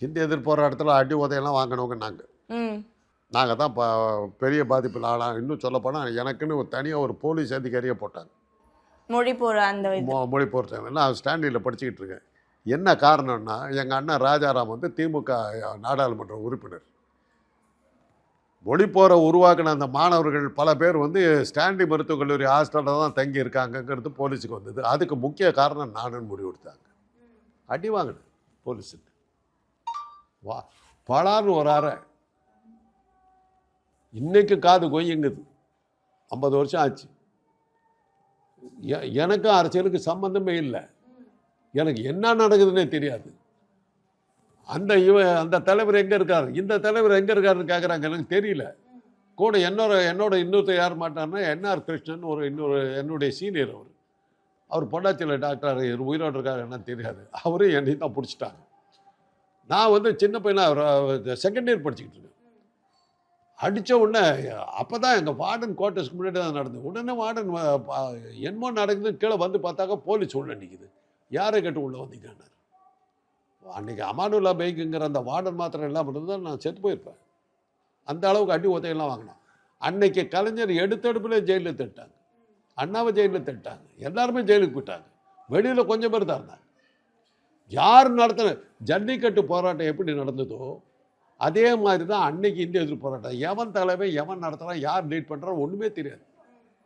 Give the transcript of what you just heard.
இந்திய எதிர்ப்பு போராட்டத்தில் அடி உதையெல்லாம் வாங்கினவங்க நாங்கள் தான் பெரிய பாதிப்பில் ஆளாக. இன்னும் சொல்லப்போனால் எனக்குன்னு தனியாக ஒரு போலீஸ் அதிகாரியை போட்டாங்க மொழி போகிற அந்த மொழி போகிற டைம். நான் ஸ்டாண்டிங்கில் படிச்சுக்கிட்டு இருக்கேன். என்ன காரணம்னா எங்கள் அண்ணன் ராஜாராம் வந்து திமுக நாடாளுமன்ற உறுப்பினர். மொழி போகிற உருவாக்கின அந்த மாணவர்கள் பல பேர் வந்து ஸ்டாண்டி மருத்துவக் கல்லூரி ஹாஸ்டலில் தான் தங்கி இருக்காங்கங்கிறது போலீஸுக்கு வந்தது. அதுக்கு முக்கிய காரணம் நானுன்னு முடிவு எடுத்தாங்க. அடி வாங்கினேன் போலீஸுக்கு. பலான்னு ஒரு அறை. இன்னைக்கு காது கொய்யுங்குது. 50 வருஷம் ஆச்சு. எனக்கும் அரசியலுக்கு சம்பந்தமே இல்லை. எனக்கு என்ன நடக்குதுன்னே தெரியாது. அந்த தலைவர் எங்கே இருக்கார், இந்த தலைவர் எங்கே இருக்காருன்னு கேட்குறாங்க. எனக்கு தெரியல. கூட என்னோட இன்னொருத்தர் யார் மாட்டார்னா என்ஆர் கிருஷ்ணன் என்னுடைய சீனியர். அவர் பொள்ளாச்சியில் டாக்டர் உயிரோடு இருக்காரு என்னன்னு தெரியாது. அவரும் என்னையும் தான் பிடிச்சிட்டாங்க. நான் வந்து சின்ன பையனாக செகண்ட் இயர் படிச்சுக்கிட்டு இருக்கேன். அடித்த உடனே அப்போ தான் எங்கள் வார்டன் குவார்ட்டர்ஸ்க்கு முன்னாடி தான் நடந்தது. உடனே வார்டன் என்னமோ நடக்குதுன்னு கீழே வந்து பார்த்தாக்கா போலீஸ் உள்ள நிற்கிது. யாரை கேட்டு உள்ளே வந்தீங்கன்னார். அன்றைக்கி அமானுல்லா பைக்குங்கிற அந்த வார்டன் மாத்திரம் இல்லாமல் இருந்தால் நான் செத்து போயிருப்பேன். அந்த அளவுக்கு அடி உதையெல்லாம் வாங்கினோம். அன்னைக்கு கலைஞர் எடுத்தெடுப்பில் ஜெயிலில் திட்டாங்க, அண்ணாவை ஜெயிலில் திட்டாங்க, எல்லாருமே ஜெயிலுக்கு போயிட்டாங்க. வெளியில் கொஞ்சம் பேர் தான் இருந்தாங்க. யார் நடத்தின ஜல்லிக்கட்டு போராட்டம் எப்படி நடந்ததோ அதே மாதிரி தான் அன்னைக்கு இந்திய எதிர்ப்பு போராட்டம். எவன் தலைவன் எவன் நடத்துகிறான் யார் லீட் பண்ணுறான் ஒன்றுமே தெரியாது.